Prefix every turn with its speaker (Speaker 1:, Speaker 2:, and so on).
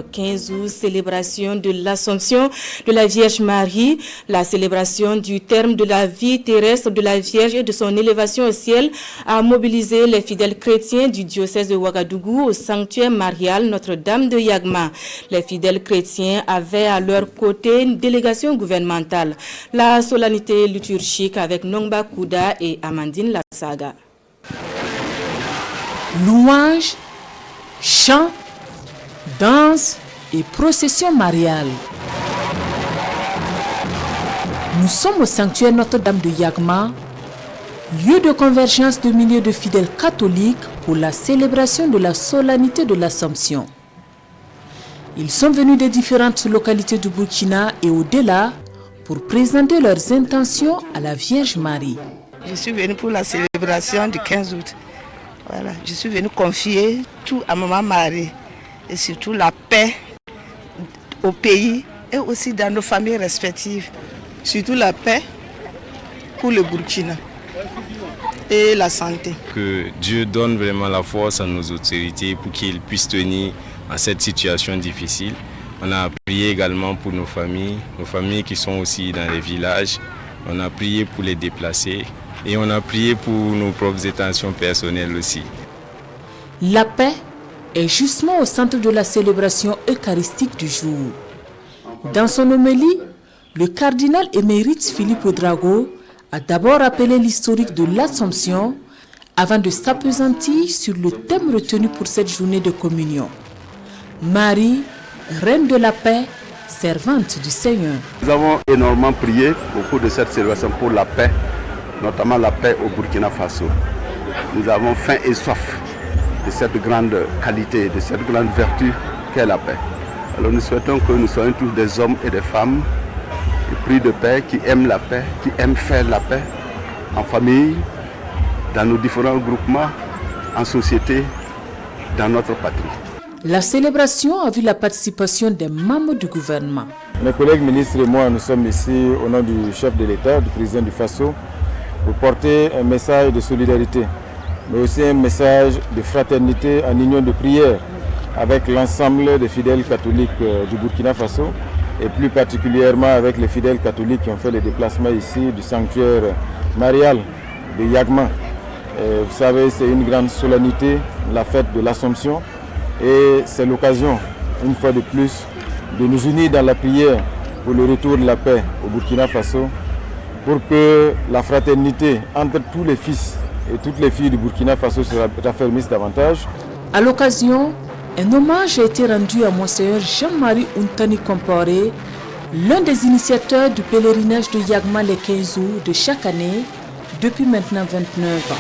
Speaker 1: 15 août, célébration de l'Assomption de la Vierge Marie, la célébration du terme de la vie terrestre de la Vierge et de son élévation au ciel a mobilisé les fidèles chrétiens du diocèse de Ouagadougou au sanctuaire marial Notre-Dame de Yagma. Les fidèles chrétiens avaient à leur côté une délégation gouvernementale. La solennité liturgique avec Nongba Kouda et Amandine Lassaga.
Speaker 2: Louanges, chants, danse et procession mariale. Nous sommes au sanctuaire Notre-Dame de Yagma, lieu de convergence de milliers de fidèles catholiques pour la célébration de la solennité de l'Assomption. Ils sont venus des différentes localités du Burkina et au-delà pour présenter leurs intentions à la Vierge Marie.
Speaker 3: Je suis venue pour la célébration du 15 août. Voilà, je suis venue confier tout à Maman Marie. Et surtout la paix au pays et aussi dans nos familles respectives. Surtout la paix pour le Burkina et la santé.
Speaker 4: Que Dieu donne vraiment la force à nos autorités pour qu'ils puissent tenir à cette situation difficile. On a prié également pour nos familles qui sont aussi dans les villages. On a prié pour les déplacés et on a prié pour nos propres intentions personnelles aussi.
Speaker 2: La paix est justement au centre de la célébration eucharistique du jour. Dans son homélie, le cardinal émérite Philippe Drago a d'abord rappelé l'historique de l'Assomption avant de s'appesantir sur le thème retenu pour cette journée de communion. Marie, reine de la paix, servante du Seigneur.
Speaker 5: Nous avons énormément prié au cours de cette célébration pour la paix, notamment la paix au Burkina Faso. Nous avons faim et soif de cette grande qualité, de cette grande vertu qu'est la paix. Alors nous souhaitons que nous soyons tous des hommes et des femmes épris de paix, qui aiment la paix, qui aiment faire la paix en famille, dans nos différents groupements, en société, dans notre patrie.
Speaker 2: La célébration a vu la participation des membres du gouvernement.
Speaker 6: Mes collègues ministres et moi, nous sommes ici au nom du chef de l'État, du président du Faso, pour porter un message de solidarité, mais aussi un message de fraternité en union de prière avec l'ensemble des fidèles catholiques du Burkina Faso et plus particulièrement avec les fidèles catholiques qui ont fait le déplacement ici du sanctuaire marial de Yagma. Vous savez, c'est une grande solennité, la fête de l'Assomption, et c'est l'occasion, une fois de plus, de nous unir dans la prière pour le retour de la paix au Burkina Faso, pour que la fraternité entre tous les fils et toutes les filles du Burkina Faso se raffermisse davantage.
Speaker 2: À l'occasion, un hommage a été rendu à Monseigneur Jean-Marie Untani Comparé, l'un des initiateurs du pèlerinage de Yagma les 15 août de chaque année, depuis maintenant 29 ans.